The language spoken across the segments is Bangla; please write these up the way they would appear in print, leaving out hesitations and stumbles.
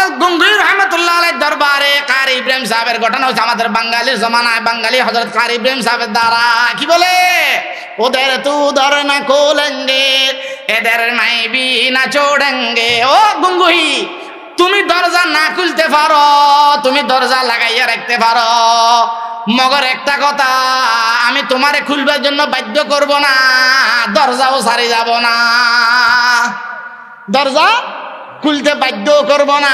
হযরত গঙ্গুই রহমাতুল্লাহ আলাইহির দরবারে কারি ইব্রাহিম সাহেবের ঘটনা হচ্ছে আমাদের বাঙালির জমানায় বাঙালি হযরত কারি ইব্রাহিম সাহেবের দ্বারা কি বলে ওদের তু ধর না খোলেঙ্গে এদের মাইবি না ছোড়েঙ্গে। ও গঙ্গুই তুমি দরজা না খুলতে পারো, তুমি দরজা লাগাইয়া রাখতে পারো, মগর একটা কথা আমি তোমারে খুলবার জন্য বাধ্য করব না, দরজাও সারি যাব না, দরজা খুলতে বাধ্য করব না,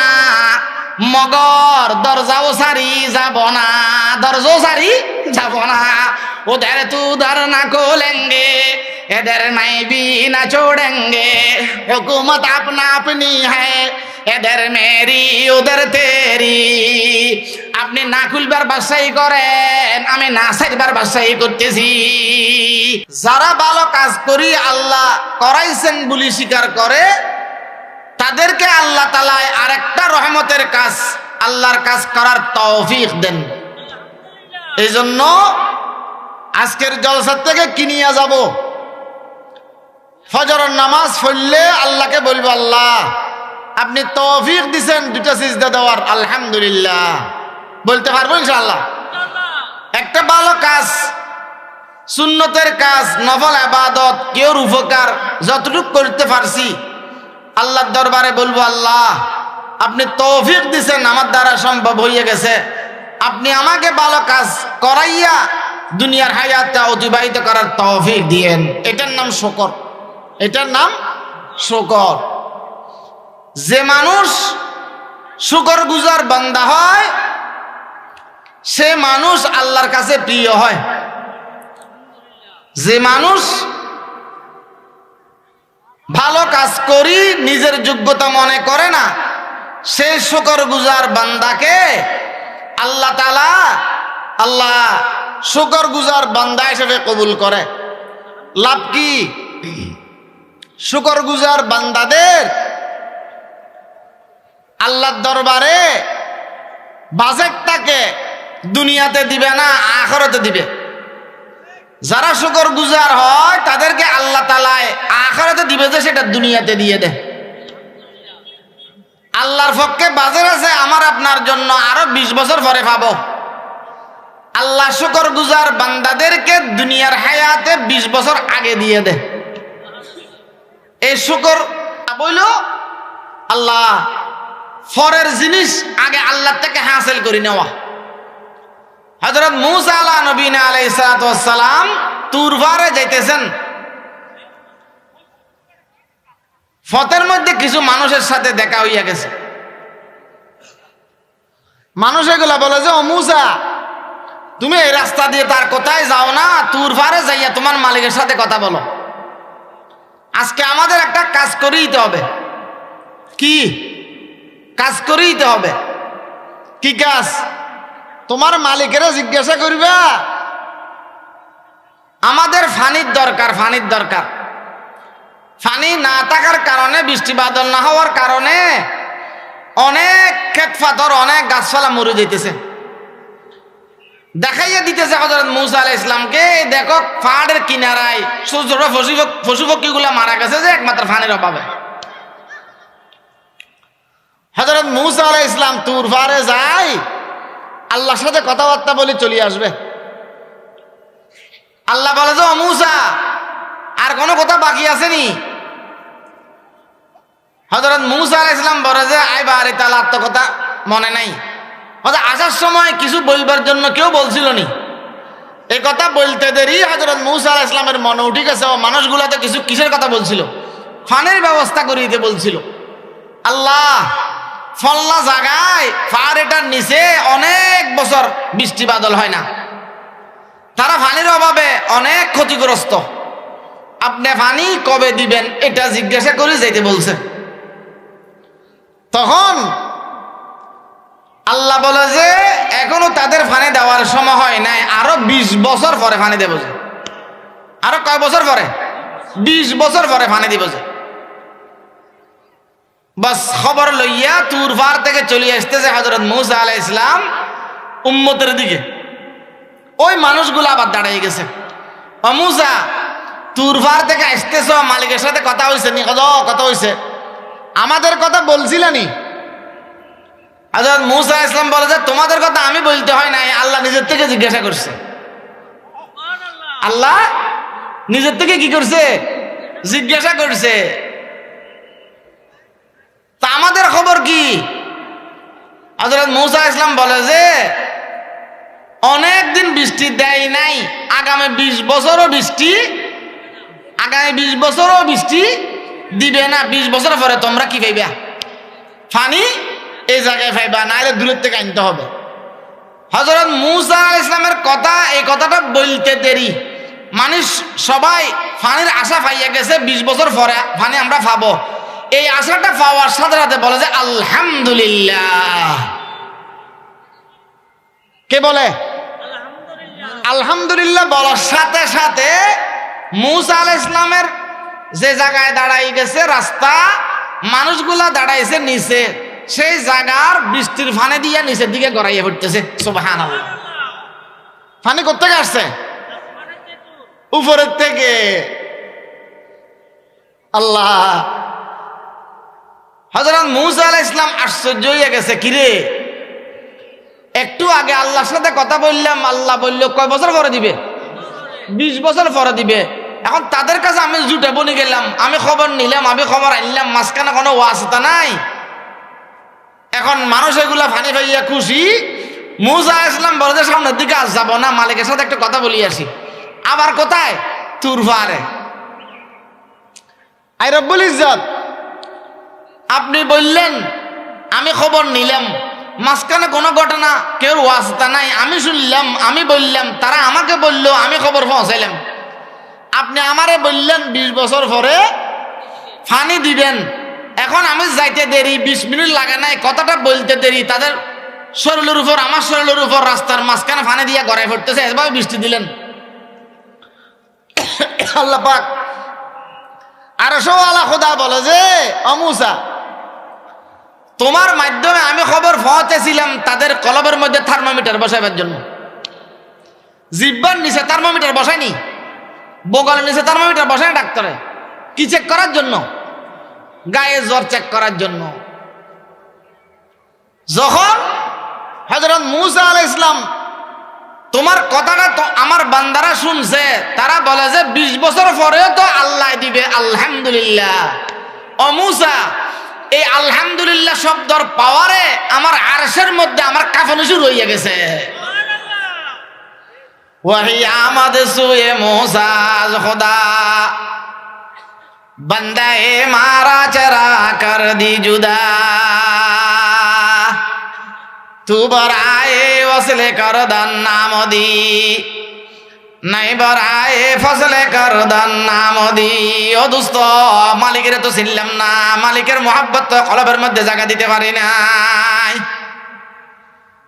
মগর দরজাও সারি যাব না, দরজাও সারি যাব না। ওদের তু ধর না খোলেঙ্গে এদের মাইবি না ছোড়েঙ্গে, হুকুমত আপনা আপনি হ্যায় এদের মেরি ওদের তেরি। আপনি না খুলবার বাসাই করেন, আমি না সাইবার বাসাই করতেছি। যারা ভালো কাজ করি আল্লাহ করাইছেন বলি স্বীকার করে তাদেরকে আল্লাহ তাআলা আরেকটা রহমতের কাজ আল্লাহর কাজ করার তৌফিক দেন। এই জন্য আজকের জলসা থেকে কিনিয়া যাব, ফজরের নামাজ পড়লে আল্লাহকে বলবো আল্লাহ আপনি তৌফিক দিছেন দুটা সিজদা দেওয়ার, আলহামদুলিল্লাহ বলতে পারবো ইনশাআল্লাহ। একটা ভালো কাজ, সুন্নতের কাজ, নফল ইবাদত, কেউর উপকার যতটুকু করতে পারছি আল্লাহর দরবারে বলবো আল্লাহ আপনি তৌফিক দিছেন, আমার দ্বারা সম্ভব হয়ে গেছে, আপনি আমাকে ভালো কাজ করাইয়া দুনিয়ার হায়াতটা অতিবাহিত করার তৌফিক দিয়েন। এটার নাম শুকর, এটার নাম শুকর। যে মানুষ শুকর গুজার বান্দা হয় সে মানুষ আল্লাহর কাছে প্রিয় হয়। যে মানুষ ভালো কাজ করি নিজের যোগ্যতা মনে করে না সে শুকর গুজার বান্দাকে আল্লাহ তাআলা শুকর গুজার বান্দা হিসেবে কবুল করে। লাভ কি? শুকর গুজার বান্দাদের আল্লাহর দরবারে বাজেটটাকে দুনিয়াতে দিবে না, আখিরাতে দিবে। যারা শুকর গুজার হয় তাদেরকে আল্লাহ তাআলা আখিরাতে দিবে, যে সেটা দুনিয়াতে দিয়ে দেয়। আল্লাহর পক্ষে বাজেট আছে আমার আপনার জন্য আরো 20 বছর পরে পাবো। আল্লাহ শুকর গুজার বান্দাদেরকে দুনিয়ার হায়াতে 20 বছর আগে দিয়ে দেয়। এই শুকর বইল আল্লাহ ফরের জিনিস আগে আল্লাহ থেকে হাসিল করে নেওয়া। হযরত মূসা আলাইহিস সালাম তুর পারে যাইতেছেন, পথের মধ্যে কিছু মানুষের সাথে দেখা হইয়া গেছে। মানুষ এগুলা বলে যে ও মূসা তুমি এই রাস্তা দিয়ে তার কোথায় যাও না, তুর পারে যাইয়া তোমার মালিকের সাথে কথা বলো। আজকে আমাদের একটা কাজ করেইতে হবে। কি কাজ করেইতে হবে? কি কাজ? তোমার মালিকেরা জিজ্ঞাসা করবা আমাদের ফানির দরকার, ফানির দরকার। ফানি না থাকার কারণে, বৃষ্টি বাদল না হওয়ার কারণে অনেক ক্ষেত পাথর, অনেক গাছপালা মরে যেতেছে। দেখাইয়া দিতেছে হযরত মূসা আলাইহিস সালামকে, দেখো পাহাড়ের কিনারায় ছোট ছোট পশু পক্ষীগুলা মারা গেছে যে একমাত্র পানির অভাবে। হযরত মূসা আলাইহিস সালাম তুর পারে যায়, আল্লাহর সাথে কথাবার্তা বলে চলে আসবে। আল্লাহ বলে যে ও মূসা আর কোনো কথা বাকি আসেনি? হযরত মূসা আলাইহিস সালাম বলে যে আইবা আরে তাআলা কথা মনে নাই। আসার সময় কিছু বলবার জন্য কেউ বলছিল নি? এই কথা বলতে দেরি হযরত মূসা আলাইহিস সালামের মনে উঠে গেছে ও মানুষগুলাতে কিছু কিসের কথা বলছিল, ফানের ব্যবস্থা করিয়ে দিতে বলছিল। আল্লাহ ফল্লা জায়গায় পাহাড়েটার নিচে অনেক বছর বৃষ্টি বাদল হয় না, তারা পানির অভাবে অনেক ক্ষতিগ্রস্ত। আপনি পানি কবে দিবেন এটা জিজ্ঞাসা করে যাইতে বলছে। তখন আল্লাহ বলে যে এখনো তাদের পানি দেওয়ার সময় হয় নাই, আরো 20 বছর পরে পানি দেব। আরো কয় বছর পরে? 20 বছর পরে পানি দিব। বাস খবর লইয়া তুর পার থেকে চলে আসতেছে হযরত মূসা আলাইহিস সালাম উম্মতের দিকে। ওই মানুষগুলো আবার দাঁড়িয়ে গেছে। ও মূসা তুর পার থেকে আসতেছ, মালিকের সাথে কথা হয়েছে নি? কথা হয়েছে। আমাদের কথা বলছিলানি? হযরত মূসা আলাইহিস সালাম বলে যে তোমাদের কথা আমি বলতে হয় নাই, আল্লাহ নিজের থেকে জিজ্ঞাসা করছে। আল্লাহ নিজের থেকে কি করছে? জিজ্ঞাসা করছে। তা আমাদের খবর কি? হযরত মূসা আলাইহিস সালাম বলে যে অনেক দিন বৃষ্টি দেয় নাই, আগামী 20 বছরও বৃষ্টি দিবে না। 20 বছর পরে তোমরা কি পাইবা? পানি এই জায়গায় পাইবা, নাহলে দূরের থেকে আনতে হবে। হযরত মূসা আলাইহিস সালামের কথা, এই কথাটা বলতে দেরি, মানুষ সবাই পানির আশা পাইয়া গেছে 20 বছর পরে পানি আমরা পাবো। এই আশাটা পাওয়ার সাথে সাথে বলে যে আলহামদুলিল্লাহ। কে বলে আলহামদুলিল্লাহ? বলার সাথে সাথে মূসা আলাইহিস সালামের যে জায়গায় দাঁড়াই গেছে রাস্তা, মানুষগুলা দাঁড়াইছে নিচে, সেই জায়গার বৃষ্টির ফানে দিয়ে নিচের দিকে গড়াইয়া পড়তেছে। সুবহানাল্লাহ। ফানি কোত্থেকে আসছে? উপরের থেকে। আল্লাহ। হযরত মূসা আলাইহিস সালাম আশ্চর্য হয়ে গেছে, কিরে একটু আগে আল্লাহর সাথে কথা বললাম, আল্লাহ বলল কয় বছর পরে দিবে? 20 বছর পরে দিবে। এখন তাদের কাছে আমি জুটে বনে গেলাম, আমি খবর নিলাম, আমি খবর আনলাম, মাঝখানে কোনো ওয়াস্তা নাই। এখন মানুষ এগুলা ফানি ভাইয়া খুশি। মূসা আলাইহিস সালাম বলে যে সামনের দিকে আজ যাবো না, মালিকের সাথে একটা কথা বলি আসি। আবার কোথায়? তুর পাহাড়ে। আই রব্বুল ইজ্জত, আপনি বললেন, আমি খবর নিলাম, মাঝখানে কোনো ঘটনা, কেউ ওয়াস্তা নাই, আমি শুনলাম, আমি বললাম, তারা আমাকে বললো, আমি খবর পৌঁছাইলাম। আপনি আমারে বললেন 20 বছর পরে ফানি দিবেন। এখন আমি যাইতে দেরি, 20 মিনিট লাগে নাই, কথাটা বলতে দেরি, তাদের শরীরের উপর, আমার শরীরের উপর রাস্তার মাঝখানে ফানি দিয়ে গড়াই পড়তেছে, এভাবে বৃষ্টি দিলেন। আল্লাহ পাক আরশওয়ালা খোদা বলে যে ও মূসা, তোমার মাধ্যমে আমি খবর পৌঁছেছিলাম তাদের কলবের মধ্যে থার্মোমিটার বসাইবার জন্য। জিহ্বার নিচে থার্মোমিটার বসায়নি, বগলের নিচে থার্মোমিটার বসায়নি ডাক্তারে। কি চেক করার জন্য? গায়ে জ্বর চেক করার জন্য। যখন হযরত মূসা আলাইহিস সালাম তোমার কথাটা তো আমার বান্দারা শুনছে, তারা বলে যে 20 বছর পরেও তো আল্লাহ দিবে, আলহামদুলিল্লাহ। ও মূসা, এই আলহামদুলিল্লাহ শব্দর পাওয়ারে আমার আরশের মধ্যে আমার কাঁপানো শুরু হয়ে গেছে। ওয়াহি আমাদ সুয়ে মূসা খোদা বন্দায়ে মারা চরা কর দি জুদা, তু বরায়ে ওসলে কর দন নামদি, নাই বরায়ে ফসলে কর দন নামদি। ও দোস্ত, মালিকের তো চিনলাম না, মালিকের মোহাব্বত তো কলবের মধ্যে জায়গা দিতে পারি নাই।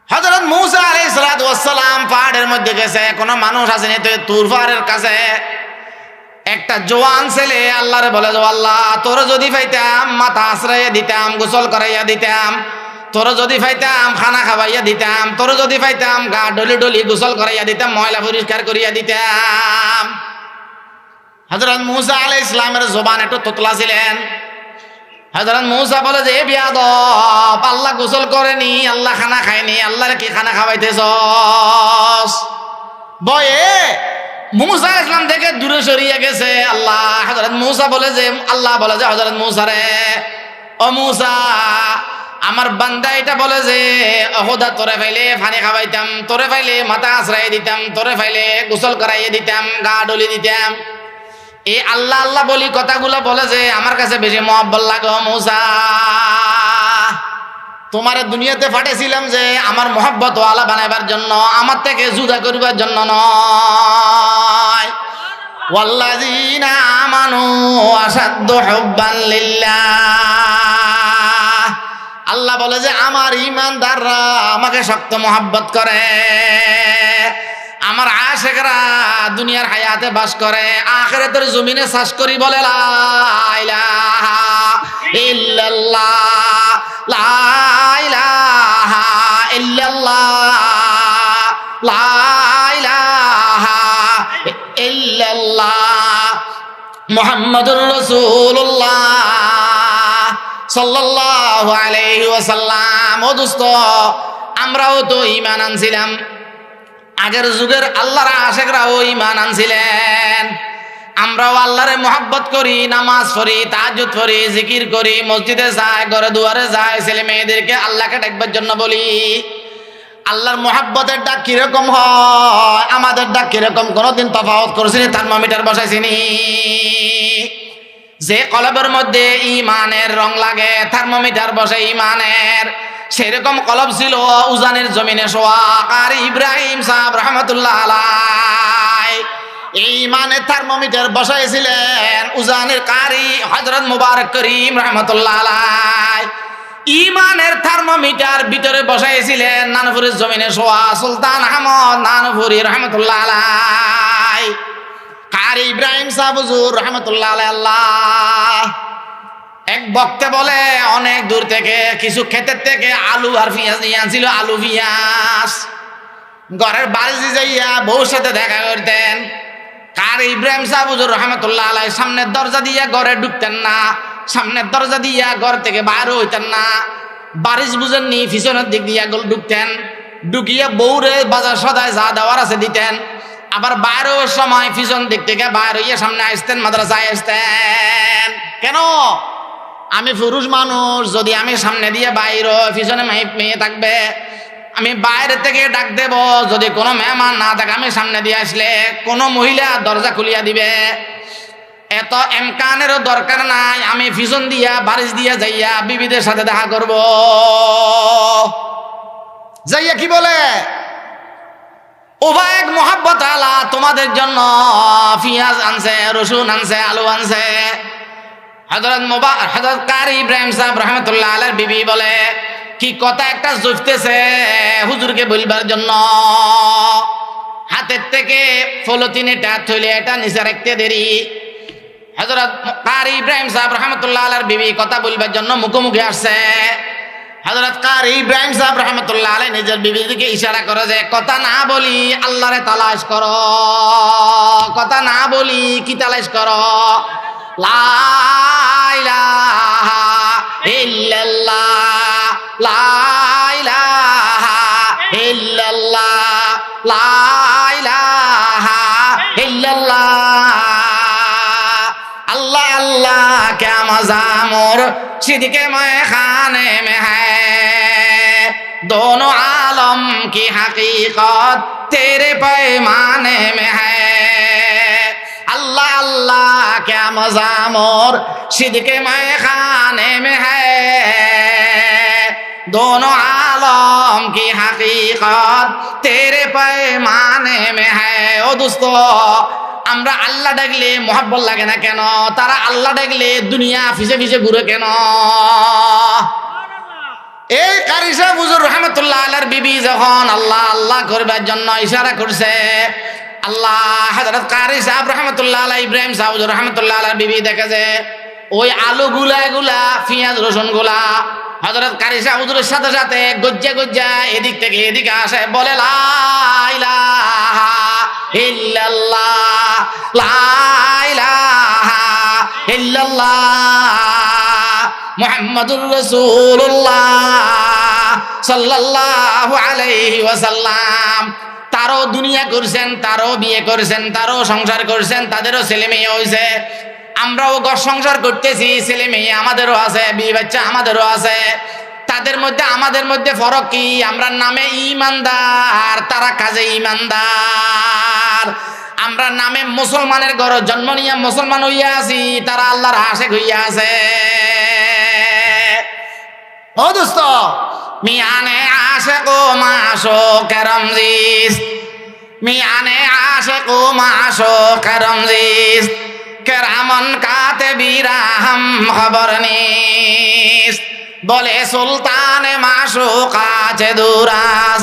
হযরত মূসা আলাইহিস সালাম পাহাড়ের মধ্যে গেছে, কোনো মানুষ আসেনি, তো তুর পাহাড়ের কাছে একটা জওয়ান ছেলে আল্লাহরে বলে, আল্লাহ তোর যদি পাইতাম মাথা আশ্রয় দিতাম, গোসল করাইয়া দিতাম, তোর যদি পাইতাম খানা খাওয়াইয়া দিতাম, তোর যদি পাইতাম গা ডলি ডলি গোসল করাইয়া দিতাম, ময়লা পরিষ্কার করিয়া দিতাম। হযরত মূসা আলাইহিস সালামের জবান একটু তোতলা ছিলেন। হযরত মূসা বলে যে বেয়াদব, আল্লাহ গোসল করেনি, আল্লাহ খানা খায়নি, আল্লাহরে কি খানা খাওয়াইতেছস? বয়ে মূসা আলাইহিস সালাম থেকে দূরে সরিয়ে গেছে। হযরত মূসা বলে যে, আল্লাহ বলে যে হযরত মূসা রে, ও মূসা, আমার বান্দা এটা বলে যে খোদা তোরে ফাইলে পানি খাওয়াইতাম, তোরে ফাইলে মাথা আশ্রয় দিতাম, তোরে ফাইলে গোসল করাইয়ে দিতাম, গা ডলি দিতাম। এই আল্লাহ আল্লাহ বলি কথাগুলো বলে যে আমার কাছে বেশি মহব্বত লাগে। মূসা, তোমার দুনিয়াতে পাঠিয়েছিলাম যে আমার মহব্বত ওয়ালা বানাইবার জন্য, আমার থেকে জুদা করিবার জন্য নয়। ওয়াল্লাযীনা আমানু আশাদ্দু হুব্বান লিল্লাহ। আল্লাহ বলে যে আমার ঈমানদাররা আমাকে শক্ত মহব্বত করে, আমার আশিকরা দুনিয়ার হায়াতে বাস করে, আখিরাতের জমিনে চাষ করি বলে লা ইলাহা ইল্লাল্লাহ, লা ইলাহা ইল্লাল্লাহ, লা ইলাহা ইল্লাল্লাহ মুহাম্মাদুর রাসূলুল্লাহ সাল্লাল্লাহু আলাইহি ওয়াসাল্লাম। ও দোস্ত, আমরাও তো ঈমান আনছিলাম, আগের যুগের আল্লাহর আশিকরাও ঈমান আনছিলেন। আমরাও আল্লাহরে মহব্বত করি, নামাজ পড়ি, তাহাজ্জুদ পড়ি, জিকির করি, মসজিদে যাই, ঘরে দুয়ারে যাই, ছেলে মেয়েদেরকে আল্লাহকে ডাকবার জন্য বলি। আল্লাহর মহব্বতের ডাক কিরকম হয়, আমাদের ডাক কিরকম কোনোদিন তফাৎ করছিনি? থার্মোমিটার বসাইছিনি? যে কলবের মধ্যে ঈমানের রং লাগে, থার্মোমিটার বসে ঈমানের, সেরকম কলব ছিল উজানের জমিনে শোয়া আর ইব্রাহিম সাহেব রহমতুল্লাহ আলাইহি এই ঈমানের থার্মোমিটার বসাইছিলেন উজানের কারি হযরত মুবারক করিম রহমতুল্লাহ আলাইহি। ঈমানের থার্মোমিটার ভিতরে বসাইছিলেন নানপুরের জমিনে শোয়া সুলতান আহমদ নানপুরি রহমতুল্লাহ আলাইহি। কারি ইব্রাহিম সাহেব হুজুর রহমতুল্লাহ আলাইহি। আল্লাহ এক বক্তা বলে অনেক দূর থেকে কিছু ক্ষেতের থেকে আলু আর পেঁয়াজ নিয়ে আনছিল, আলু পেঁয়াজ। ঘরের বাড়ি যাইয়া বউর সাথে দেখা করতেন। কারি ইব্রাহিম সাহেব হুজুর রহমতুল্লাহ আলাইহি সামনের দরজা দিয়ে ঘরে ঢুকতেন না, সামনের দরজা দিয়া ঘর থেকে বাইরে হইতেন না। বারিশ বুঝেননি, পিছনের দিক দিয়া ঢুকতেন, ঢুকিয়ে বউরে বাজার সদায় যা দেওয়ার আছে দিতেন। আবার বাইরেও সময় পিছন দিক থেকে বাইরে হইয়া সামনে আসতেন, মাদ্রাসায় আসতেন। কেন? আমি পুরুষ মানুষ, যদি আমি সামনে দিয়ে বাইরে, পিছনে মেয়ে থাকবে, আমি বাইরে থেকে ডাক দেব। যদি কোনো মেহমান না থাকে, আমি সামনে দিয়ে আসলে কোনো মহিলা দরজা খুলিয়া দিবে। এত এমকানেরও দরকার নাই, আমি পিছন দিয়া বারিশ দিয়া যাইয়া বিবিদের সাথে দেখা করব। যাইয়া কি বলে, ওবা এক মোহাব্বত আলা তোমাদের জন্য পেঁয়াজ আনছে, রসুন আনছে, আলু আনছে। হযরত কারি ইব্রাহিম সাহেব রহমতুল্লাহ আলাইহির বিবি বলে, কি কথা একটা জুফতেছে হুজুরকে বলবার জন্য। হাতের থেকে পলিথিন এটা থইলে এটা নিচে রাখতে দেরি। হযরত কারি ইব্রাহিম সাহেব রহমতুল্লাহ আলাইহির বিবি কথা বলবার জন্য মুখোমুখি আসছে। হযরত কারি ইব্রাহিম সাহেব রহমতুল্লাহ আলাইহি নিজের বিবির দিকে ইশারা করে যে, কথা না বলি আল্লাহরে তালাশ করো, কথা না বলি কি তালাশ করো? লা ইলাহা ইল্লাল্লাহ, লা ইলাহা ইল্লাল্লাহ, লা ইলাহা ইল্লাল্লাহ। अल्लाह अल्लाह क्या मजा मुर्शिद के मैखाने में है, दोनों आलम की हकीकत तेरे पैमाने में है। अल्लाह अल्लाह क्या मजा मुर्शिद के मैखाने में है, दोनों आलम की हकीकत तेरे पैमाने में है। ओ दोस्तों, আমরা আল্লাহ ডাকলে মহব্বত লাগে না কেন? তারা আল্লাহ ডাকলে দুনিয়া ফিসে ফিসে ঘুরে কেন? এই কারি সাহেব হুজুর রহমতুল্লাহ আলাইহির বিবি যখন আল্লাহ আল্লাহ করবার জন্য ইশারা করছে, আল্লাহ হযরত কারি সাহেব রহমতুল্লাহ আলাইহি ইব্রাহিম সাহেব হুজুর রহমতুল্লাহ আলাইহির বিবি দেখে যে ওই আলু গুলা পেঁয়াজ রসুন গুলা হযরত কারি সাহেব হুজুরের সাথে সাথে গজ্জা গজ্জা এদিক থেকে এদিকে আসে, বলে লা ইলাহা ইল্লাল্লাহ, লা ইলাহা ইল্লাল্লাহ, মুহাম্মাদুর রাসূলুল্লাহ সাল্লাল্লাহু আলাইহি ওয়াসাল্লাম। তারও দুনিয়া করছেন, তারও বিয়ে করছেন, তারও সংসার করছেন, তাদেরও ছেলে মেয়ে হয়েছে। আমরাও ঘর সংসার করতেছি, ছেলে মেয়ে আমাদেরও আছে, বিয়ে বাচ্চা আমাদেরও আছে। তাদের মধ্যে আমাদের মধ্যে ফরক কি? আমরা নামে ঈমানদার, তারা কাজে ঈমানদার। আমরা নামে মুসলমানের ঘরে জন্ম নিয়ে মুসলমান হইয়া আছি, তারা আল্লাহর আশিক হইয়া আছে। ও দোস্ত, মিয়ানে আশিক ও মাশুক রমজিস, মিয়ানে আশিক ও মাশুক রমজিস, কেরামন কাতিবিরা হাম খবর নিস। বলে সুলতান মাশুকা আছে দুরাস,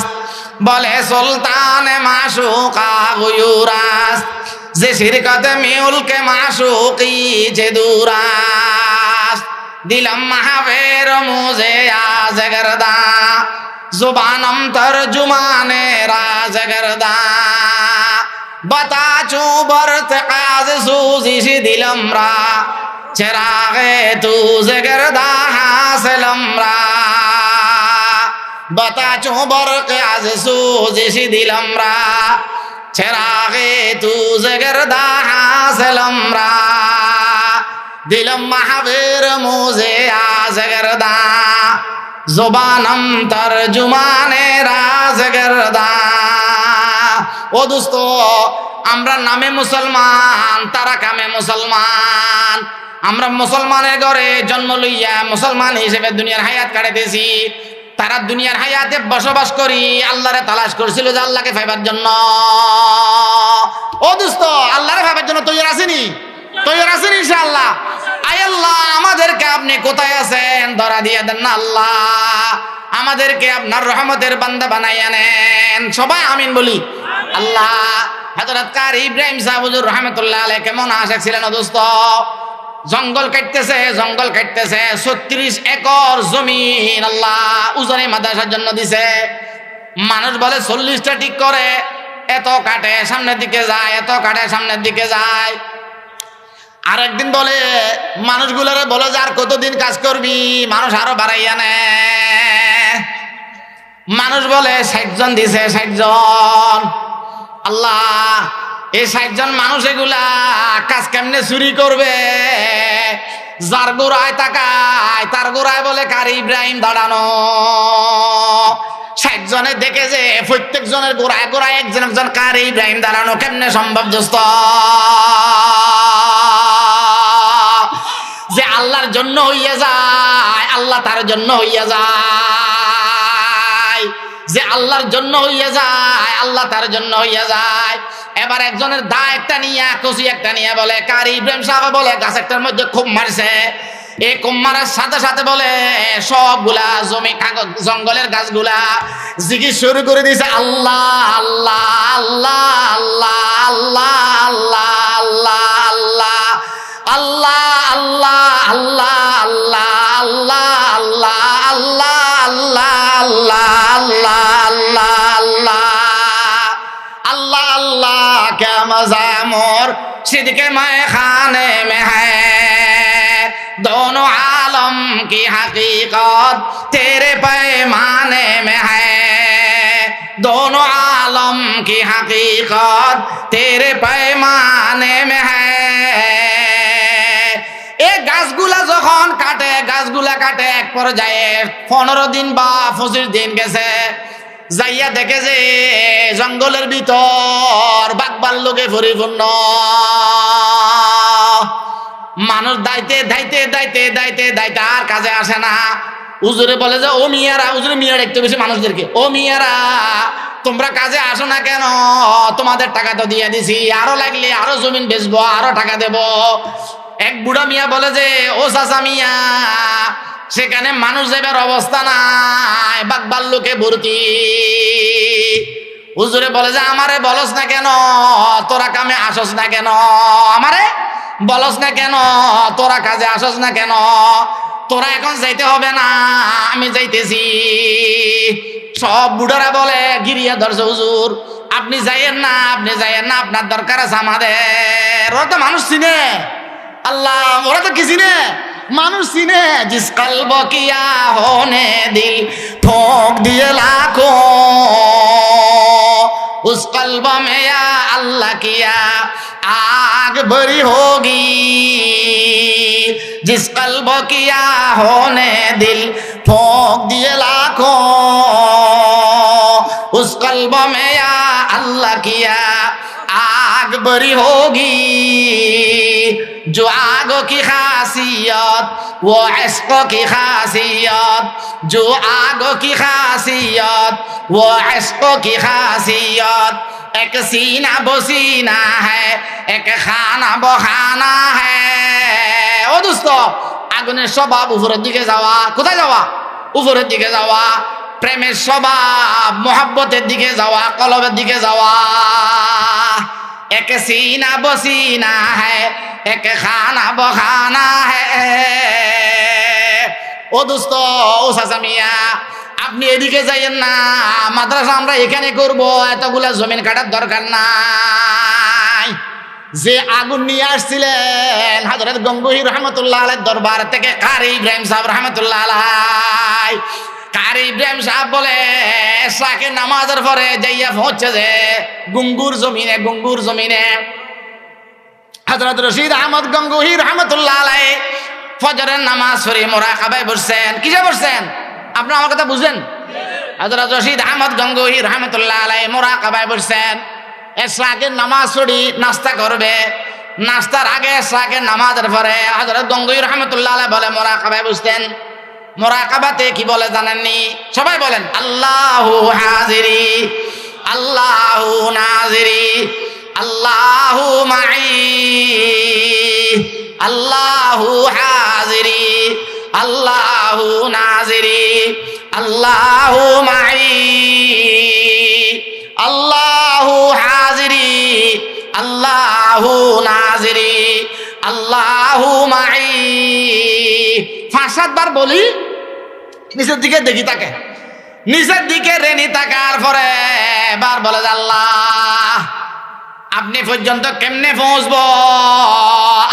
বলে সুলতান মাশুকা গুয়ুরাস, যে শিরকত মিউলকে মাশুকি যে দুরাস। দিলম মাহবের মুঝে আজ গরদা, जुबानम तर्जुमाने राज गर्दा, बता चू बरत काज सूजिश दिलम रा, চেরাগে তু জেগরদা হাসেলমরা বতা চোবর কে আজ সুজিশি দিলমরা চেরাগে তু জেগরদা হাসেলমরা দিলম মাহবীর মুজে আজগরদা জবানম তরজুমানে রাজগরদা। ও দোস্ত, আমরা নামে মুসলমান, তারা কামে মুসলমান। আমরা মুসলমানের ঘরে জন্ম লইয়া মুসলমান হিসেবে দুনিয়ার হায়াত কাটাইতেছি। তারা দুনিয়ার হায়াতে বসবাস করি আল্লাহরে তালাশ করছিল যে আল্লাহকে পাইবার জন্য। ও দোস্ত, আল্লাহরে পাইবার জন্য তৈরি আসেনি? তৈরি আছেন ইনশাআল্লাহ? আয় আল্লাহ, আমাদেরকে আপনি কোথায় আছেন ধরা দিয়ে দেন না আল্লাহ। আমাদেরকে আপনার রহমতের বান্দা বানাইয়া নেন। সবাই আমিন বলি। আল্লাহ হযরত কারি ইব্রাহিম সাহেব হুজুর রাহমাতুল্লাহ আলাইহি কেমন আশিক ছিলেন দোস্ত। জঙ্গল কাটতেছে 36 একর জমিন আল্লাহ উজনে মাদ্রাসার জন্য দিছে। মানুষ বলে 40টা ঠিক করে, এত কাটে সামনের দিকে যায়, এত কাটে সামনের দিকে যায়। আরেকদিন বলে মানুষগুলোরে বলে যে আর কতদিন কাজ করবি, মানুষ আরো বাড়াইয়া নে। মানুষ বলে 60 জন দিছে, 60 জন। আল্লাহ, এই 60 জন মানুষ এগুলা কাজ কেমনে চুরি করবে? যার গোড়ায় তাকায় তার গোড়ায় বলে কারি ইব্রাহিম দাঁড়ানো। 60 জনের দেখে যে প্রত্যেক জনের গোড়ায় গোড়ায় একজন একজন কারি ইব্রাহিম দাঁড়ানো, কেমনে সম্ভব দোস্ত? যে আল্লাহর জন্য হইয়া যায়, আল্লাহ তার জন্য হইয়া যায়। যে আল্লাহর জন্য হইয়া যায়, আল্লাহ তার জন্য হইয়া যায়। এবার একজনের দা একটা নিয়ে কচি একটা নিয়ে বলে কারি ইব্রাহিম সাহেব বলে গাছ একটার মধ্যে খুব মারছে। এই খুব মারার সাথে সাথে বলে সবগুলা জমি কাগজ জঙ্গলের গাছগুলা জিকির শুরু করে দিয়েছে আল্লাহ আল্লাহ আল্লাহ আল্লাহ আল্লাহ আল্লাহ আল্লাহ আল্লাহ আল্লাহ আল্লাহ আল্লাহ আল্লাহ আল্লাহ আল্লাহ আল্লাহ আল্লাহ আল্লাহ अल्लाह अल्लाह क्या मजा मोर सिद्के मैं खाने में है दोनों आलम की हकीकत तेरे पैमाने में है दोनों आलम की हकीकत तेरे पैमाने में है। এই গাছগুলা যখন কাটে গাছগুলা কাটে এক পর্যায়ে 15 দিন বা 25 দিন গেছে, যাইয়া দেখে যে জঙ্গলের ভিতর বাঘভাল্লুকে পরিপূর্ণ। মানুষ দাইতে দাইতে দাইতে দাইতে দাইতে আর কাজে আসে না। হুজুরে বলে যে ও মিয়ারা, হুজুরে মিয়ারা একটু বেশি মানুষদেরকে, ও মিয়ারা তোমরা কাজে আসো না কেন? তোমাদের টাকা তো দিয়ে দিছি, আরো লাগলে আরো জমিন বেচবো, আরো টাকা দেব। এক বুড়া মিয়া বলে যে ও চাচা মিয়া, সেখানে মানুষ যাবার অবস্থা নাই, বাঘভাল্লুকে ভর্তি। হুজুরে বলে যে আমারে বলস না কেন, তোরা কামে আসস না কেন? আমারে বলস না কেন, তোরা কাজে আসস না কেন? তোরা এখন যাইতে হবে না, আমি যাইতেছি। সব বুড়ারা বলে গিরিয়া ধরছে হুজুর আপনি যাইয়েন না, আপনি যাইয়েন না, আপনার দরকার আছে আমাদের। ওরা তো মানুষ চিনে আল্লাহ, ওরা তো কি চিনে? মানুষ চিনে। জিস কলব কিয়া হোনে দিল ठोक दिए लाखों उस कल्ब में या अल्लाह किया आग भरी होगी जिस कल्ब किया होने दिल ठोक दिए लाखों उस कल्ब में या अल्लाह किया आग भरी होगी जो आगों की खासियत वो इश्क़ की खासियत जो आगों की खासियत वो इश्क़ की खासियत एक सीना बसीना है एक खाना बखाना है। ও দোস্ত, আগুনের স্বভাব উপরের দিকে যাওয়া। কোথায় যাওয়া? উপরের দিকে যাওয়া। প্রেমের স্বভাব মোহাব্বতের দিকে যাওয়া, কলবের দিকে যাওয়া। एक सीना बसीना है एक खाना बखाना है। ও দোস্ত, ও চাচা মিয়া, আপনি এদিকে যাইয়েন না, মাদ্রাসা আমরা এখানে করব, এতগুলা জমিন কাটার দরকার নাই। যে আগুন নিয়ে আসছিলেন হযরত গঙ্গোহী রহমতুল্লাহ আলাইহির দরবার থেকে কারি ইব্রাহিম সাহেব রহমতুল্লাহ আলাইহি, কারি ইব্রাহিম সাহেব বলে এশরাকের নামাজের পরে যাইয়া পৌঁছে যে গুঙ্গুর জমিনে হযরত রশিদ আহমদ গঙ্গোহী রহমতুল্লাহ আলাইহি ফজরের নামাজ পড়ে মুরাকাবায় বসছেন। কিসে বসছেন আপনারা আমার কথা বুঝেন? হযরত রশিদ আহমদ গঙ্গোহী রহমতুল্লাহ আলাইহি মুরাকাবায় বসছেন। এশরাকের নামাজ পড়ি নাস্তা করবে, নাস্তার আগে এশরাকের নামাজের পরে হযরত গঙ্গোহী রহমতুল্লাহ আলাইহি বলে মুরাকাবায় বসতেন। মুরাকাবাতে কি বলে জানেননি? সবাই বলেন আল্লাহু হাজিরি আল্লাহু নাজিরি আল্লাহু মাই আল্লাহু হাজিরি আল্লাহু নাজিরি আল্লাহু মাই আল্লাহু হাজিরি আল্লাহু নাজিরি আল্লাহু মাই। 5-7 বার বলি, নিচের দিকে দেখি তাকে, নিচের দিকে রেনি তাকার পরে বার বলে আল্লাহ আপনি পর্যন্ত কেমনে পৌঁছবো,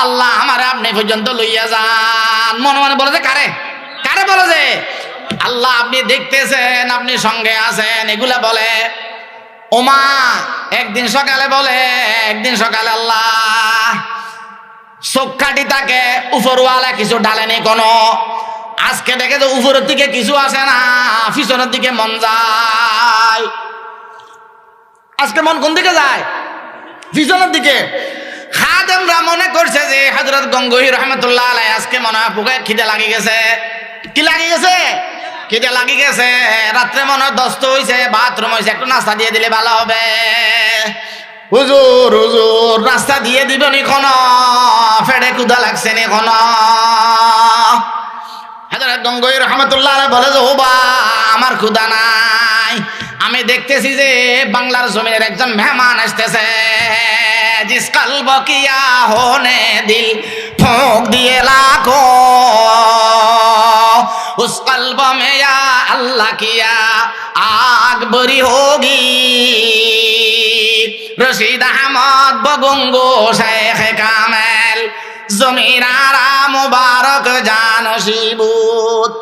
আল্লাহ আমারে আপনি পর্যন্ত লইয়া যান। মনে মনে বলে যে কারে কারে বলে যে আল্লাহ আপনি দেখতেছেন, আপনি সঙ্গে আছেন, এগুলা বলে। ওমা একদিন সকালে বলে, একদিন সকালে আল্লাহ চোখকাটি তাকে উপরওয়ালা কিছু ডালেনি কোনো, আজকে দেখে যে উপরের দিকে কিছু আসে না, পিছনের দিকে মন যায়। আজকে মন কোন দিকে যায়? পিছনের দিকে। খাদেমরা মনে করছে যে হযরত গঙ্গোহী রহমতুল্লাহ আলাইহি আজকে মনে হয় বুকে খিদে লাগি গেছে। কি লাগি গেছে? খিদে লাগি গেছে। রাত্রে মনে হয় দস্ত হয়েছে, বাথরুম হয়েছে, একটু নাস্তা দিয়ে দিলে ভালো হবে। হুজুর হুজুর নাস্তা দিয়ে দিবেন কোন, ফেড়ে ক্ষুধা লাগছে নি কোন? হযরত গঙ্গোহী রহমতুল্লাহ আলাইহি বলে যে ও বা আমার ক্ষুধা নাই, আমি দেখতেছি যে বাংলার জমিনের একজন মেহমান আসতেছে। জিস কলব কিয়া হোনে দিল ফোঁক দিয়ে লাখো, উস কলব মে ইয়া আল্লাহ কিয়া আগ বরি হোগি। রশিদ আহমদ বগঙ্গো শেখ কামেল জমিনারা মুবারক জানশিবুত।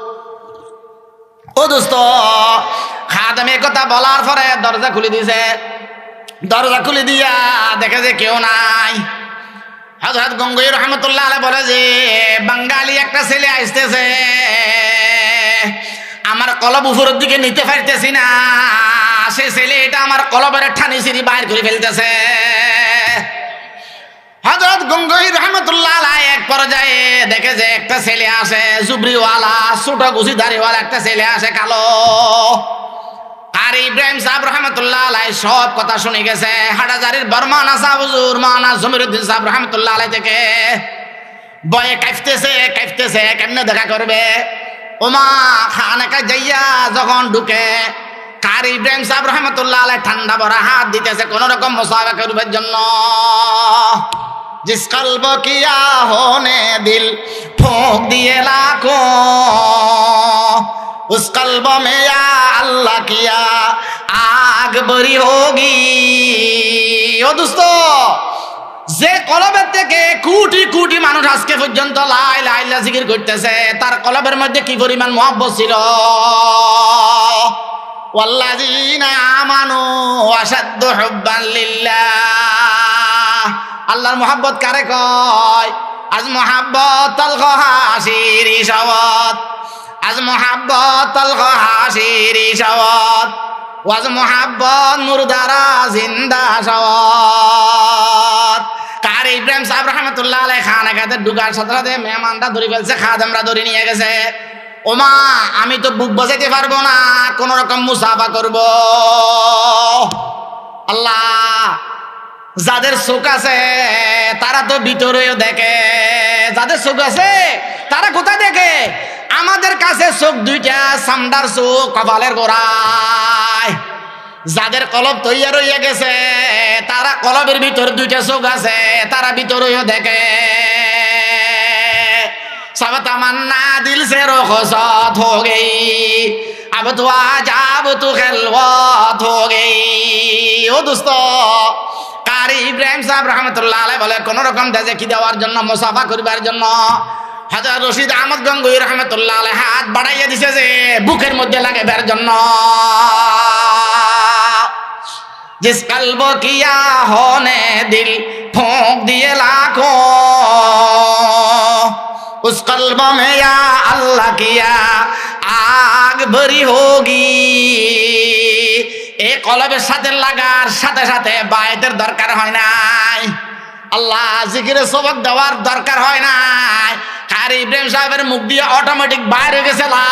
ও দোস্ত, খাদেম কথা বলার পরে দরজা খুলে দিয়েছে। দরজা খুলে দিয়া দেখে যে কেউ নাই। হযরত গঙ্গোহী রহমতুল্লাহ আলাইহি বলে যে বাঙালি একটা ছেলে আসতেছে, আমার কলব উপরের দিকে নিতে পারতেছি না, সে ছেলে এটা আমার কলবের ঠানি সিঁড়ি বাইর করে ফেলতেছে। হযরত গঙ্গোহী রহমতুল্লাহ আলাইহি এক পর্যায়ে দেখে যে একটা ছেলে আসে, জুবরিওয়ালা ছোট গুছি দাড়িওয়ালা একটা ছেলে আসে, কালো। কারি ইব্রাহিম সাহেব রহমতুল্লাহ আলাইহি সব কথা শুনে গেছে। হাটাজারির বর্মানা সাহেব হুজুর মাওলানা জমিরুদ্দিন সাহেব রহমতুল্লাহ আলাইহি থেকে বয়ে কাঁপতেছে কেমনে দেখা করবে। ওমা খানাকা যাইয়া যখন ঢুকে, কারি ইব্রাহিম সাহেব রহমতুল্লাহ আলাইহি ঠান্ডা ভরা হাত দিতেছে কোন রকম মুসাফা করবার জন্য। জিস কলব কিয়া হোনে দিল ফোঁক দিয়ে লাখো, উস কলব মে ইয়া আল্লাহ কিয়া আগ বরি হোগি। ও দোস্ত, যে কলবের থেকে কোটি কোটি মানুষ আজকে পর্যন্ত লা ইলাহা ইল্লাল্লাহ জিকির করতেছে, তার কলবের মধ্যে কি পরিমাণ মুহাব্বত ছিল। ওয়াল্লাযীনা আমানু আশাদ্দু হুব্বান লিল্লাহ। আল্লাহর মুহাব্বত কারে কয়? আজ মুহাব্বত আল হাসিরি শাওয়াত, আজ মুহাব্বত আল হাসিরি শাওয়াত, ওয়াজ মুহাব্বত মুরদারা জিন্দা শাওয়াত। কারি ইব্রাহিম সাহেব রহমতুল্লাহ আলাইহি খানাকাতে ঢুকার সাথে সাথে মেহমানটা ধরে ফেলছে, খাদেমরা ধরে নিয়ে গেছে। ওমা আমি তো বুক বাজাইতে পারবো না, কোন রকম মুসাফা করব। আল্লাহ যাদের চোখ আছে তারা তো ভিতরেও দেখে, যাদের চোখ আছে তারা কোথায় দেখে? আমাদের কাছে চোখ দুইটা, সামদার চোখ কপালের গোড়ায়। যাদের কলব তৈয়া রইয়া গেছে তারা কলবের ভিতর দুইটা চোখ আছে, তারা ভিতরেও দেখে। सब तमन्ना दिल से रुखसत हो गई, अब तो आज अब तो खिलवत हो गई। ও দোস্ত, কারি ইব্রাহিম সাহেব রহমতুল্লাহ আলাইহি বলে কোন রকম দেশে কি দেওয়ার জন্য, মুসাফা করিবার জন্য হযরত রশিদ আহমদ গঙ্গুই রহমতুল্লাহ আলাইহি হাত বাড়াইয়া দিছে যে বুকের মধ্যে লাগাবার জন্য। जिस कल्ब किया होने दिल फूंक दिए लाखों, उस कल्ब में या अल्लाह किया आग भरी होगी। এই কলবের সাথে লাগার সাথে সাথে বায়াতের দরকার হয় নাই, আল্লাহ জিকিরে সবক দেওয়ার দরকার হয় নাই। কারি ইব্রাহিম সাহেবের মুখ দিয়ে অটোমেটিক বাইরে গেছে লা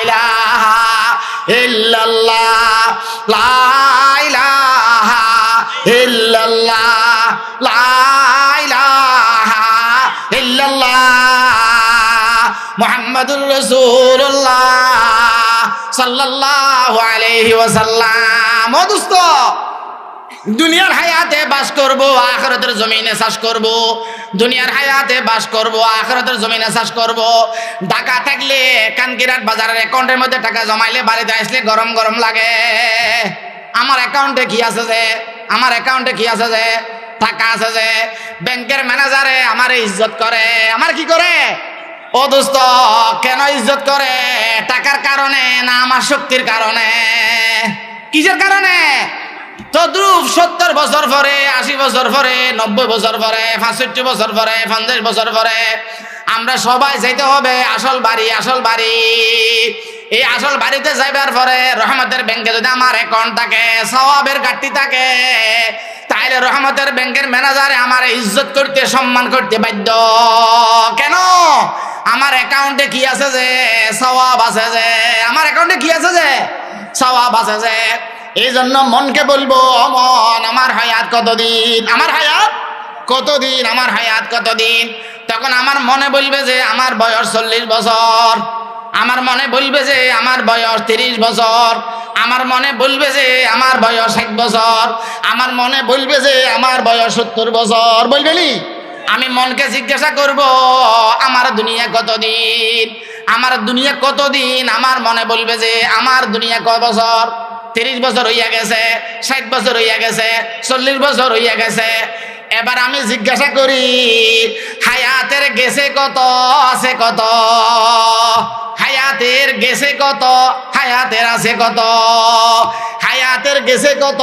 ইলাহা ইল্লাল্লাহ, লা ইলাহা ইল্লাল্লাহ, লা ইলাহা ইল্লাল্লাহ মুহাম্মাদুর রাসূলুল্লাহ সাল্লাল্লাহু আলাইহি ওয়াসাল্লাম। ও দোস্ত, দুনিয়ার হায়াতে বাস করব, আখিরাতের জমিনে চাষ করব। দুনিয়ার হায়াতে বাস করব, আখিরাতের জমিনে চাষ করব। ঢাকা থাকলে কানকিরাট বাজারের অ্যাকাউন্টের মধ্যে টাকা জমাইলে বাড়িতে আসলে গরম গরম লাগে। আমার অ্যাকাউন্টে কি আছে যে, আমার অ্যাকাউন্টে কি আছে যে, টাকা আছে যে, ব্যাংকের ম্যানেজারে আমার ইজ্জত করে। আমার কি করে? ও দোস্ত, কেন ইজ্জত করে? টাকার কারণে না আমার শক্তির কারণে? কিসের কারণে? তদ্রুপ 70 বছর পরে, 80 বছর পরে, 90 বছর পরে, 65 বছর পরে, 50 বছর পরে আমরা সবাই যাইতে হবে আসল বাড়ি। আসল বাড়ি, এই আসল বাড়িতে যাইবার পরে রহমতের ব্যাংকে যদি আমার অ্যাকাউন্ট থাকে, সওয়াবের ঘাটতি থাকে, তাইলে রহমতের ব্যাংকের ম্যানেজারে আমার ইজ্জত করতে, সম্মান করতে বাধ্য। কেন? আমার অ্যাকাউন্টে কি আছে যে, সওয়াব আছে যে। আমার অ্যাকাউন্টে কি আছে যে, সওয়াব আছে যে। এই জন্য মনকে বলবো, মন আমার হায়াত কতদিন, আমার হায়াত কতদিন, আমার হায়াত কতদিন। তখন আমার মনে বলবে যে আমার বয়স 40 বছর, আমার মনে বলবে যে আমার বয়স 30 বছর, আমার মনে বলবে যে আমার বয়স 60 বছর, আমার মনে বলবে যে আমার বয়স 70 বছর। বলবেনি? আমি মনকে জিজ্ঞাসা করব আমার দুনিয়া কতদিন, আমার দুনিয়া কতদিন। আমার মনে বলবে যে আমার দুনিয়া কয় বছর, 30 বছর হইয়া গেছে, 60 বছর হইয়া গেছে, 40 বছর হইয়া গেছে। এবার আমি জিজ্ঞাসা করি হায়াতের গেছে কত, আছে কত? হায়াতের গেছে কত, হায়াতের আছে কত? হায়াতের গেছে কত,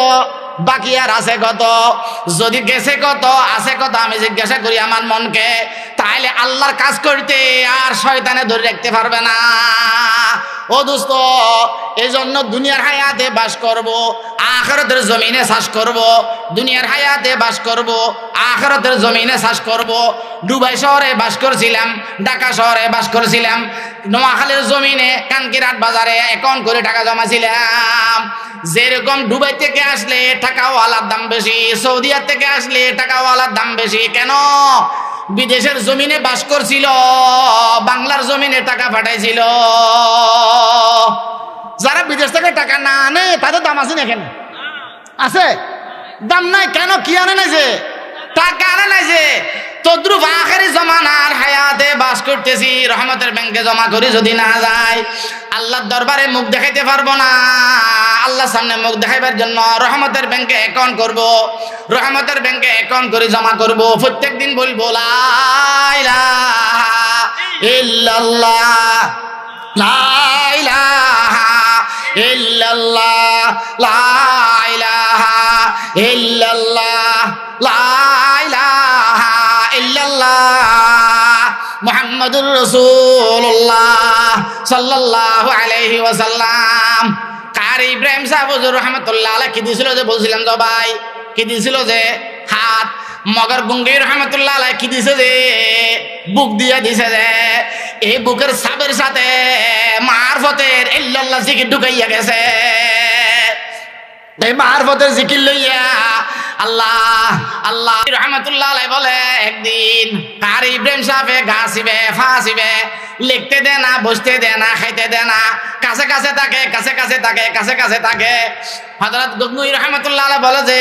বাকি আর আছে কত? যদি গেছে কত, আছে কত আমি জিজ্ঞাসা করি আমার মনকে, তাহলে আল্লাহর কাজ করতে আর শয়তানে ধরে রাখতে পারবে না। ও দোস্ত, এই জন্য দুনিয়ার হায়াতে বাস করব, আখিরাতের জমিনে চাষ করব। দুনিয়ার হায়াতে বাস করব, আখিরাতের জমিনে চাষ করব। দুবাই শহরে বাস করছিলাম, ঢাকা শহরে বাস করছিলাম, নোয়াখালীর জমিনে কানকিরাট বাজারে অ্যাকাউন্ট করে টাকা জমাছিলাম। যেরকম দুবাই থেকে আসলে টাকাওয়ালার দাম বেশি, সৌদিয়া থেকে আসলে টাকাওয়ালার দাম বেশি। কেন? বিদেশের জমিনে বাস করছিল, বাংলার জমিনে টাকা পাঠাইছিল। যারা বিদেশ থেকে টাকা না আনে তাদের দাম আছে না? এখানে আছে? দাম নাই। কেন? কি আনে নাই যে? টাকা আনে নাই যে। তদ্রুপ আখেরি জমানার হায়াতে বাস করতেছি, রহমতের ব্যাংকে জমা করি যদি না যায়, আল্লাহর দরবারে মুখ দেখাইতে পারবো না। আল্লাহর সামনে মুখ দেখাইবার জন্য রহমতের ব্যাংকে অ্যাকাউন্ট করব, রহমতের ব্যাংকে অ্যাকাউন্ট করে জমা করব। প্রত্যেক দিন বলবো লা ইলাহা ইল্লাল্লাহ, লা ইলাহা ইল্লাল্লাহ, লা ইলাহা ইল্লাল্লাহ, লা ইলাহা ইল্লাল্লাহ মুহাম্মাদুর রাসূলুল্লাহ সাল্লাল্লাহু আলাইহি ওয়াসাল্লাম। কারি ইব্রাহিম সাহেব হুজুর রহমাতুল্লাহ আলাইহি কি দিছিল যে, বলছিলাম তো ভাই, কি দিছিল যে? হাত। মগর গুঙ্গি রহমাতুল্লাহ আলাইহি কি দিছে যে? বুক দিয়া দিছে যে। এই বুকের সাবের সাথে মারফতের ইল্লাল্লাহ জিকির ঢুকাইয়া গেছে। এই মারফতের জিকির লইয়া আল্লাহ আল্লাহ রহমতুল্লাহ আলাইহি বলে একদিন কারি ইব্রাহিম সাহেবে ঘাসিবে, ফাঁসিবে, লিখতে দে না, বসতে দে না, খাইতে দে না, কাছে কাছে থাকে, কাছে কাছে থাকে, কাছে কাছে থাকে। হযরত গঙ্গুই রহমতুল্লাহ আলাইহি বলে যে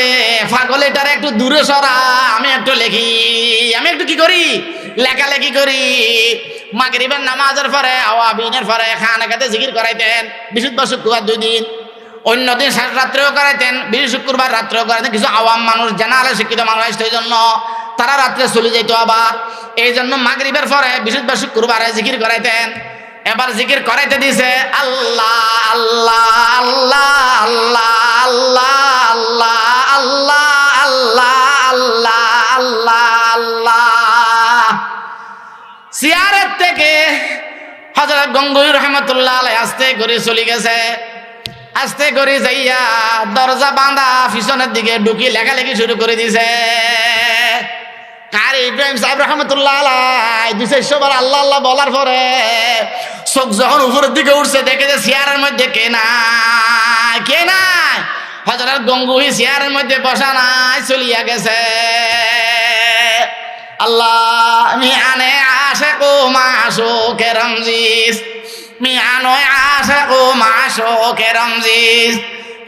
পাগল এটারে একটু দূরে সরা, আমি একটু লিখি, আমি একটু কি করি, লেখালেখি করি। মাগরিবের নামাজের পরে, আওয়াবিনের পরে খানাকাতে জিকির করাইতেন, বিশুদ্ধ শুক্রবার 2 দিন। অন্য দিন শেষ রাত্রেও করাইতেন, বীর শুক্রবার রাত্রেও করাইতেন। কিছু আওয়াম মানুষ জেনারেল শিক্ষিত মানুষ আসতো, এই জন্য তারা রাত্রে চলে যেত। আবার এই জন্য মাগরিবের পরে বিশুদ্ধ শুক্রবারে জিকির করাইতেন। এবার জিকির করাইতে দিছে আল্লাহ আল্লাহ আল্লাহ আল্লাহ আল্লাহ আল্লাহ আল্লাহ আল্লাহ আল্লাহ আল্লাহ। চেয়ারের থেকে হযরত গঙ্গুহি রহমাতুল্লাহ আলাইহি আস্তে করে চলে গেছে। আস্তে করে যাইয়া দরজা বাঁধা পিছনের দিকে ঢুকি লেখালেখি শুরু করে দিছে। কারি ইব্রাহিম সাহেব রহমতুল্লাহ আলাইহি 200 বার আল্লাহ আল্লাহ বলার পরে চোখ যখন উপরের দিকে উঠছে, দেখে যে চেয়ারের মধ্যে কে নাই, কে নাই। হযরত গঙ্গুহি চেয়ারের মধ্যে বসা নাই, চলিয়া গেছে। আল্লাহ মিয়ানে আশিক ও মাশুক রমজিস, মিয়ানো আশিক ও মাশুক রমজিস,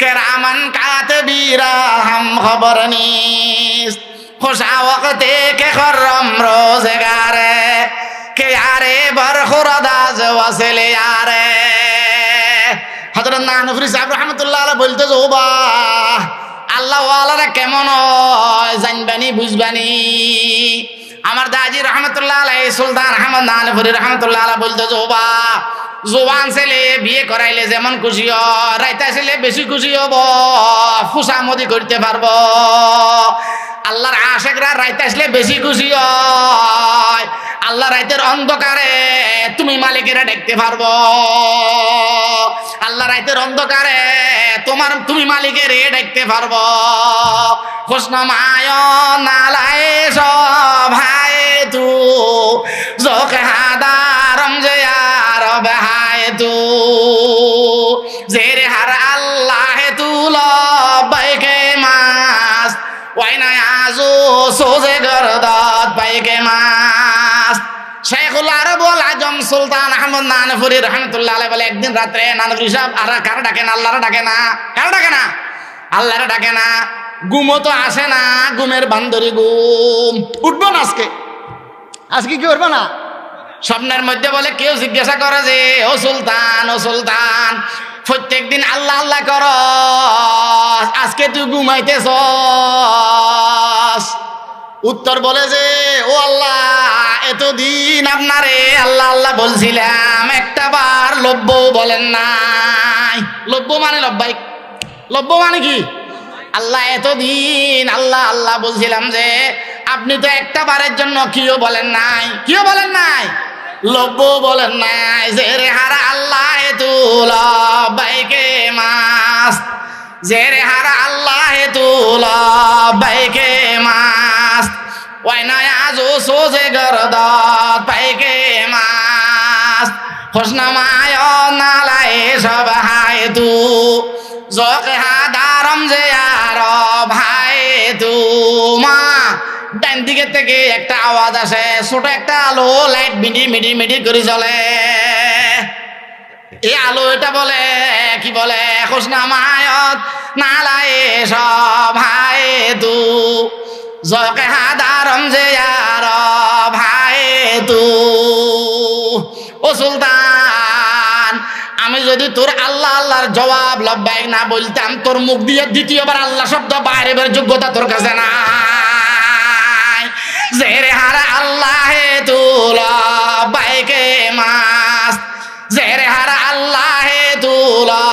কেরামান কাতবীরা হাম খবর নিস, খুশা ওয়াক্তে কে খরম রোজগারে, কে আরে বরখুরদাজ ওয়াসিলে আরে। হযরত নানফরি সাহেব রাহমাতুল্লাহ আলাইহি বলতে যে, ও বা আল্লাহ ওয়ালারা কেমন হয় জানবানি বুঝবানি। আমার দাজি রহমতুল্লাহ আলাইহি সুলতান আহমদ নানফরি রহমতুল্লাহ আলাইহি বলতে যে, ও বা জোয়ান ছেলে বিয়ে করাইলে যেমন খুশি হয়, রাইতা ছেলে বেশি খুশি হব, খুশামদি করতে পারবো। আল্লাহর আশিকরা রাইতে আসলে বেশি খুশি হয়। আল্লাহ রাইতের অন্ধকারে তুমি মালিকেরা দেখতে পারবো। আল্লাহ রাইতের অন্ধকারে তুমি মালিকের দেখতে পারবো। খুশনামায় নালায় সভায় তু জোকে হাদারম যে আর বেহায় তু জেরে হার আল্লাহ তুল বাইকে মাস ওয়াইনা আজু সোজে গরদাত বাইকে মাস। শেখুল আরবুল আজম সুলতান আহমদ নানফরি রহমতুল্লাহ আলাইহি বলে, একদিন রাত্রে নানফরি সাহেব আর কার ডাকে না, আল্লাহর ডাকে না, কার ডাকে না, আল্লাহর ডাকে না। ঘুমও তো আসে না, ঘুমের বান্দরি ঘুম। উঠবো না আজকে, আজকে কি উঠবো না। স্বপ্নের মধ্যে বলে, কেউ জিজ্ঞাসা করে যে, ও সুলতান, ও সুলতান, প্রত্যেক দিন আল্লাহ আল্লাহ কর, আজকে তুই ঘুমাইতেছ। উত্তর বলে যে, ও আল্লাহ, এতদিন আপনারে আল্লাহ আল্লাহ বলছিলাম, একটা বার লব্য বলেন নাই। লব্য মানে লব্বাইক, লব্য মানে কি? আল্লাহ এতদিন আল্লাহ আল্লাহ বলছিলাম যে, আপনি তো একটা বারের জন্য কিও বলেন নাই, কিও বলেন নাই, লব্য বলেন নাই। যে রে হারা আল্লাহ তুলা বাইকে মাস, যে রে হারা আল্লাহ তুলা বাইকে মাস, ওই নয় আজও সোজে গরদাত বাইকে মাস। খুশনামায় নালায় সব হায় তু জোকে হাদারম যে আর ভাই তু। মা ডান দিকে থেকে একটা আওয়াজ আসে, ছোট একটা আলো, লাইট মিডি মিডি মিডি করে জ্বলে। এই আলো এটা বলে কি বলে, খুশনামায়ত নালায় সব ভাই তু জকে হাদারম যে আর ভাই তু। ও সুলতান, আমি যদি তোর আল্লাহ আল্লাহর জবাব লব্বাইক না বলতাম, তোর মুখ দিয়ে দ্বিতীয়বার আল্লাহ শব্দ বাইরে বের যোগ্যতা তোর কাছে নাই। জেরে হারা আল্লাহ তুলা বাইকে মাস, জেরে হারা আল্লাহ তুলা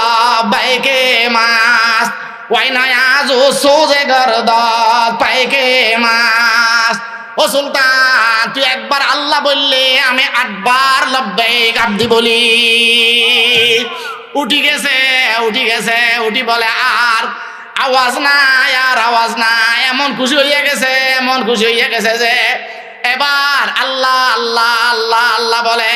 বাইকে মাস, ওই নয় আজ সোজে গরদাত পাইকে মাস। ও সুলতান, তুই একবার আল্লাহ বললে আমি 8 বার লব্বাইক আব্দি বলি। উঠি গেছে, উঠি গেছে, উঠি বলে আর আওয়াজ নাই, আর আওয়াজ নাই। এমন খুশি হইয়া গেছে, এমন খুশি হইয়া গেছে যে এবার আল্লাহ আল্লাহ আল্লাহ আল্লাহ বলে।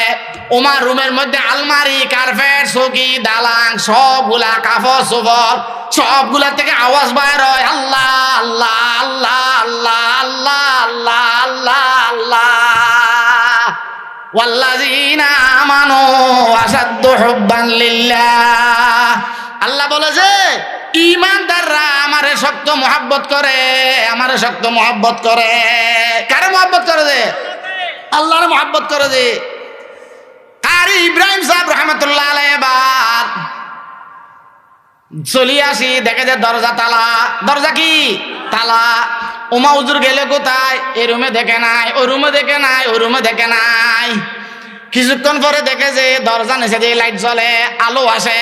ওমার রুমের মধ্যে আলমারি, কার্পেট, চৌকি, দালাং সবগুলা কাপড় চোপড় সবগুলা থেকে আওয়াজ বাইর হয়, আল্লাহ আল্লাহ আল্লাহ আল্লাহ আল্লাহ আল্লাহ আল্লাহ আল্লাহ। ওয়াল্লাযীনা আমানু আশাদ্দু হুব্বান লিল্লাহ। আল্লাহ বলে যে ঈমানদাররা আমারে শক্ত মহব্বত করে, আমারে শক্ত মহব্বত করে। কারে মহব্বত করে? যে আল্লাহর মহব্বত করে। যে কারি ইব্রাহিম সাহেব রহমতুল্লাহ আলাইহি এবার চলি আসি, দেখে যে দরজা তালা। দরজা কি তালা। ওমা হুজুর গেলে কোথায়? এই রুমে দেখে নাই, ওই রুমে দেখে নাই, ওই রুমে দেখে নাই। কিছুক্ষণ পরে দেখে যে দরজা নিচে দিয়ে লাইট জ্বলে, আলো আসে।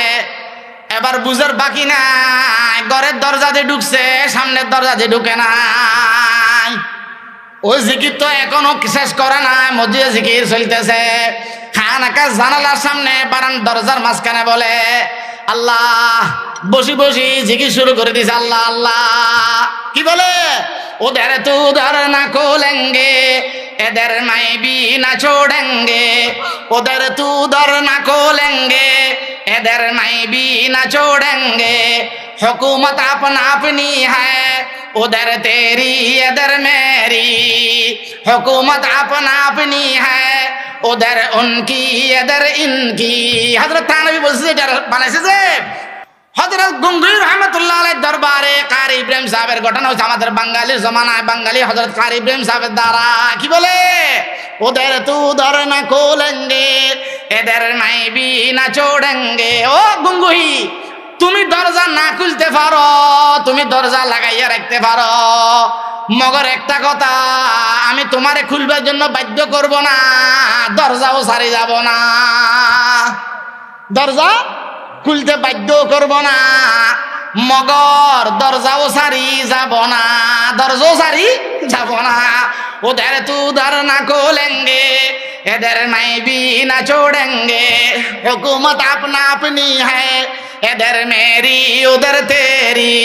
এবার বুঝার বাকি নাই, ঘরের দরজা দিয়ে ঢুকছে, সামনের দরজা দিয়ে ঢুকে নাই। ওই জিকির তো এখনো শেষ করে নাই, মসজিদে জিকির চলতেছে। খানাকা জানালার সামনে বারান দরজার মাঝখানে বলে আল্লাহ। বসি বসি জিকির শুরু করে দিছে আল্লাহ আল্লাহ। কি বলে? ওদের তু উধর না খোলেঙ্গে, এদের মাই বি না ছোড়েঙ্গে। ওদের তু উধর না খোলেঙ্গে, এদের মাই বি না छोड़ेंगे। हुकूमत अपना अपनी है, उधर तेरी इधर मेरी। हुकूमत अपना अपनी है, उधर उनकी इधर इनकी। हजरत थानवी বলছে এটা বানাইছে যে হযরত গঙ্গুই রহমাতুল্লাহ আলাইহির দরবারে কারি ইব্রাহিম সাহেবের ঘটনা হচ্ছে আমাদের বাঙালির জমানায়, বাঙালি হযরত কারি ইব্রাহিম সাহেবের দ্বারা। কি বলে? ওদের তু উধর না খোলেঙ্গে, এদের মাই বি না छोड़ेंगे। ও গঙ্গুই, তুমি দরজা না খুলতে পারো, তুমি দরজা লাগাইয়া রাখতে পারো, মগর একটা কথা, আমি তোমারে খুলবার জন্য বাধ্য করব না, দরজাও ছাড়ি যাব না। দরজা খুলতে বাধ্য করব না, মগর দরজাও ছাড়ি যাব না, দরজাও ছাড়ি যাব না। ওদের তু উধর না খোলেঙ্গে, इधर मैं भी न छोड़ेंगे। हुकूमत अपना अपनी है, इधर मेरी उधर तेरी।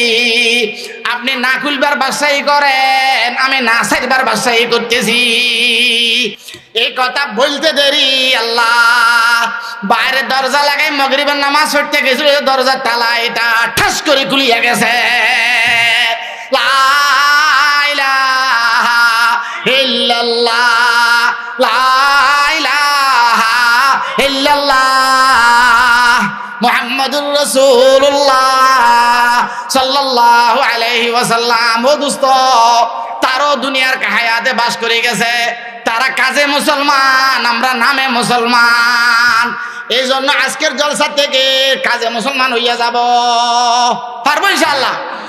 আপনি না খুলবার বাসাই করেন, আমি না ছাড়বার বাসাই করতেছি। এই কথা বলতে দেরি আল্লাহ বাইরে দরজা লাগাই মাগরিবের নামাজ পড়তে গেছিল, দরজার তালা এটা ঠাস করে খুলিয়া গেছে। লা ইলাহা ইল্লাল্লাহ, লা ইলাহা ইল্লাল্লাহ, মুহাম্মাদুর রাসূলুল্লাহ সাল্লাল্লাহু আলাইহি ওয়াসাল্লাম। ও দোস্ত, তারও দুনিয়ার হায়াতে বাস করে গেছে, তারা কাজে মুসলমান, আমরা নামে মুসলমান। এই জন্য আজকের জলসা থেকে কাজে মুসলমান হইয়া যাব, পারবো ইনশাআল্লাহ।